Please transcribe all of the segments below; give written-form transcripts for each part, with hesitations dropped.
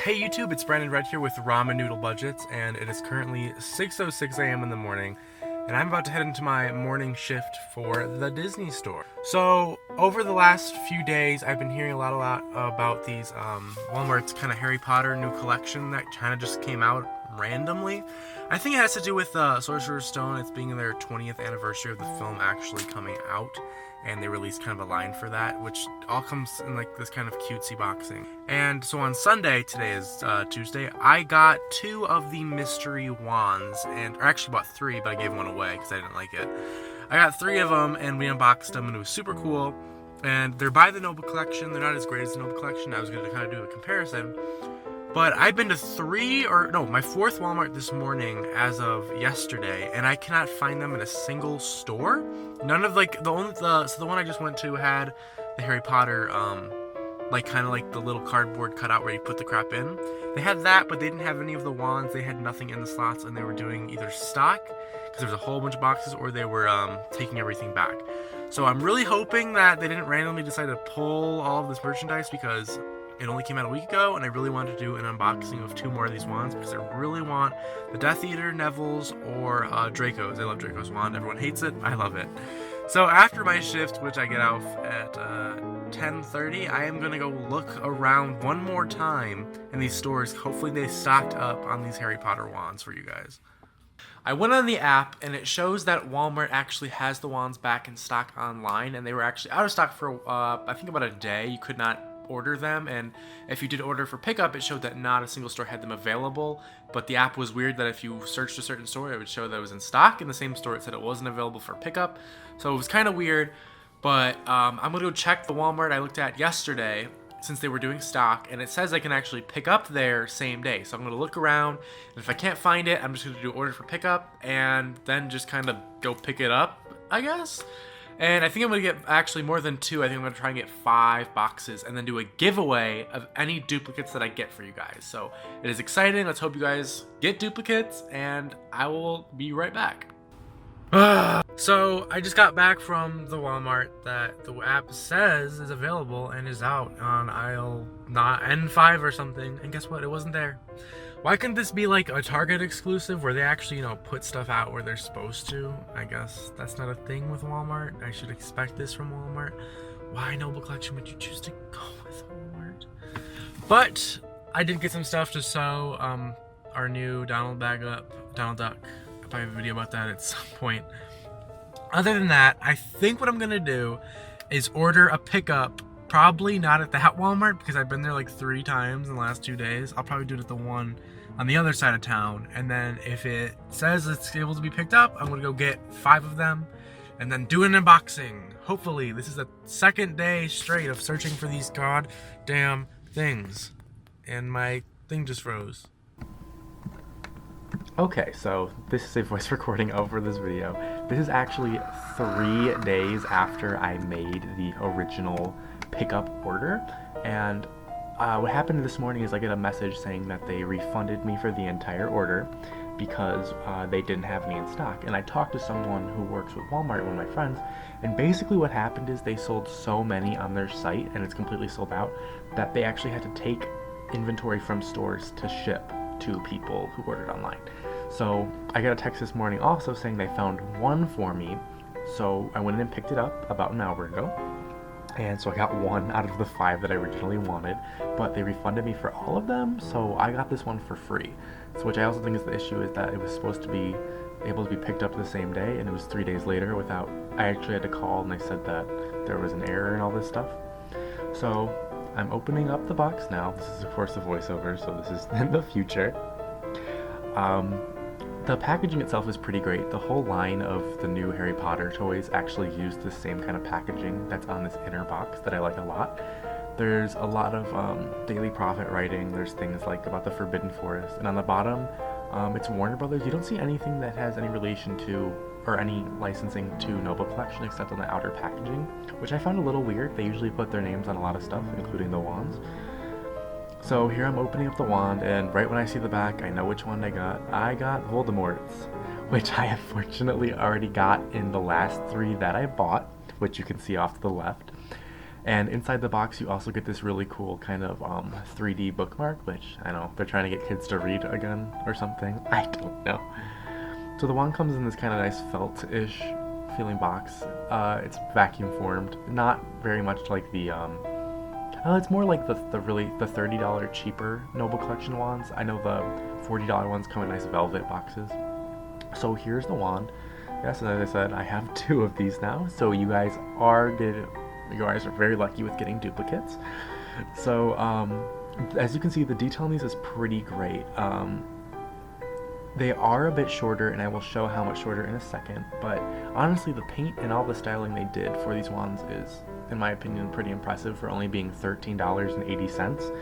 Hey YouTube, it's Brandon Red here with Ramen Noodle Budgets, and it is currently 6:06 a.m. in the morning, and I'm about to head into my morning shift for the Disney store. So, over the last few days, I've been hearing a lot about these Walmart's kind of Harry Potter new collection that kind of just came out randomly. I think it has to do with Sorcerer's Stone. It's being their 20th anniversary of the film actually coming out, and they released kind of a line for that, which all comes in like this kind of cutesy boxing. And so on Sunday, today is Tuesday, I got 2 of the mystery wands, or actually bought 3, but I gave one away because I didn't like it. I got 3 of them, and we unboxed them, and it was super cool. And they're by the Noble Collection. They're not as great as the Noble Collection. I was going to kind of do a comparison. But I've been to my 4th Walmart this morning as of yesterday, and I cannot find them in a single store. None of so the one I just went to had the Harry Potter, kind of like the little cardboard cutout where you put the crap in. They had that, but they didn't have any of the wands. They had nothing in the slots, and they were doing either stock, because there was a whole bunch of boxes, or they were taking everything back. So I'm really hoping that they didn't randomly decide to pull all of this merchandise, because it only came out a week ago, and I really wanted to do an unboxing of 2 more of these wands because I really want the Death Eater, Neville's, or Draco's. I love Draco's wand. Everyone hates it. I love it. So after my shift, which I get out at 10:30, I am going to go look around one more time in these stores. Hopefully they stocked up on these Harry Potter wands for you guys. I went on the app, and it shows that Walmart actually has the wands back in stock online, and they were actually out of stock for, I think, about a day. You could not order them, and if you did order for pickup, it showed that not a single store had them available. But the app was weird that if you searched a certain store, it would show that it was in stock. In the same store, it said it wasn't available for pickup. So it was kind of weird. But I'm gonna go check the Walmart I looked at yesterday, since they were doing stock, and it says I can actually pick up there same day. So I'm gonna look around, and if I can't find it, I'm just gonna do order for pickup, and then just kind of go pick it up, I guess. And I think I'm going to get actually more than 2. I think I'm going to try and get 5 boxes and then do a giveaway of any duplicates that I get for you guys. So it is exciting. Let's hope you guys get duplicates, and I will be right back. So I just got back from the Walmart that the app says is available and is out on aisle not N5 or something. And guess what? It wasn't there. Why couldn't this be like a Target exclusive where they actually, put stuff out where they're supposed to? I guess that's not a thing with Walmart. I should expect this from Walmart. Why Noble Collection would you choose to go with Walmart? But I did get some stuff to sew our new Donald Duck. I'll probably have a video about that at some point. Other than that, I think what I'm going to do is order a pickup. Probably not at that Walmart, because I've been there like 3 times in the last 2 days. I'll probably do it at the one on the other side of town. And then if it says it's able to be picked up, I'm going to go get 5 of them and then do an unboxing. Hopefully, this is the 2nd day straight of searching for these goddamn things. And my thing just froze. Okay, so this is a voice recording over this video. This is actually 3 days after I made the original pickup order, and what happened this morning is I get a message saying that they refunded me for the entire order because they didn't have any in stock. And I talked to someone who works with Walmart, one of my friends, and basically what happened is they sold so many on their site, and it's completely sold out, that they actually had to take inventory from stores to ship to people who ordered online. So I got a text this morning also saying they found one for me, so I went in and picked it up about an hour ago. And so I got 1 out of the 5 that I originally wanted, but they refunded me for all of them, so I got this one for free. So which I also think is the issue, is that it was supposed to be able to be picked up the same day, and it was 3 days later without, I actually had to call, and they said that there was an error and all this stuff. So I'm opening up the box now. This is of course a voiceover, so this is in the future. The packaging itself is pretty great. The whole line of the new Harry Potter toys actually use the same kind of packaging that's on this inner box that I like a lot. There's a lot of Daily Prophet writing. There's things like about the Forbidden Forest. And on the bottom, it's Warner Brothers. You don't see anything that has any relation to or any licensing to Noble Collection except on the outer packaging, which I found a little weird. They usually put their names on a lot of stuff, including the wands. So here I'm opening up the wand, and right when I see the back, I know which one I got. I got Voldemort's, which I unfortunately already got in the last 3 that I bought, which you can see off to the left. And inside the box, you also get this really cool kind of 3D bookmark, which I know they're trying to get kids to read again or something. I don't know. So the wand comes in this kind of nice felt-ish feeling box. It's vacuum formed, not very much like the it's more like the $30 cheaper Noble Collection wands. I know the $40 ones come in nice velvet boxes. So here's the wand. Yes, and as I said, I have 2 of these now. So you guys are very lucky with getting duplicates. So as you can see, the detail on these is pretty great. They are a bit shorter, and I will show how much shorter in a second, but honestly the paint and all the styling they did for these wands is, in my opinion, pretty impressive for only being $13.80.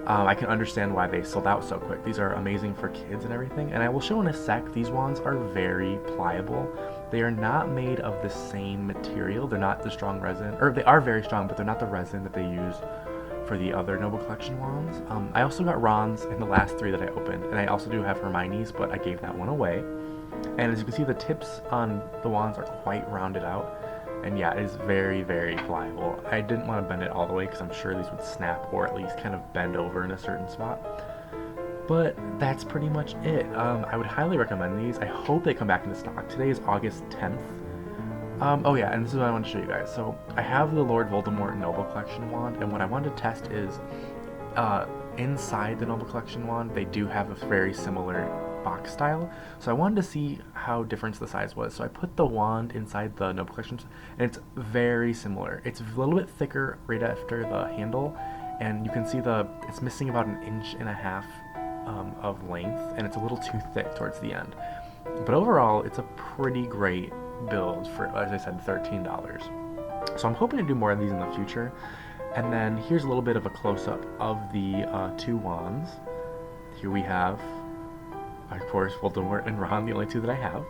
I can understand why they sold out so quick. These are amazing for kids and everything, and I will show in a sec, these wands are very pliable. They are not made of the same material. They're not the strong resin, or they are very strong, but they're not the resin that they use for the other Noble Collection wands. I also got Ron's in the last 3 that I opened, and I also do have Hermione's, but I gave that one away. And as you can see, the tips on the wands are quite rounded out, and yeah, it is very, very pliable. I didn't want to bend it all the way because I'm sure these would snap or at least kind of bend over in a certain spot. But that's pretty much it. I would highly recommend these. I hope they come back into stock. Today is August 10th. Oh yeah, and this is what I want to show you guys. So I have the Lord Voldemort Noble Collection wand, and what I wanted to test is inside the Noble Collection wand, they do have a very similar box style. So I wanted to see how different the size was. So I put the wand inside the Noble Collection, and it's very similar. It's a little bit thicker right after the handle, and you can see it's missing about 1.5 inches of length, and it's a little too thick towards the end. But overall, it's a pretty great build for, as I said, $13. So I'm hoping to do more of these in the future. And then here's a little bit of a close-up of the 2 wands. Here we have, of course, Voldemort and Ron, the only 2 that I have.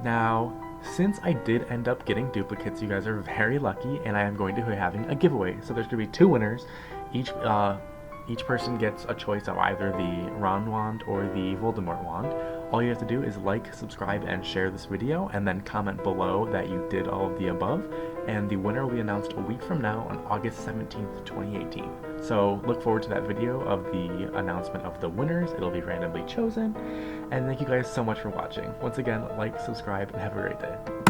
Now, since I did end up getting duplicates, you guys are very lucky, and I am going to be having a giveaway. So there's going to be 2 winners. Each person gets a choice of either the Ron wand or the Voldemort wand. All you have to do is like, subscribe, and share this video, and then comment below that you did all of the above, and the winner will be announced a week from now on August 17th, 2018. So look forward to that video of the announcement of the winners. It'll be randomly chosen, and thank you guys so much for watching. Once again, like, subscribe, and have a great day.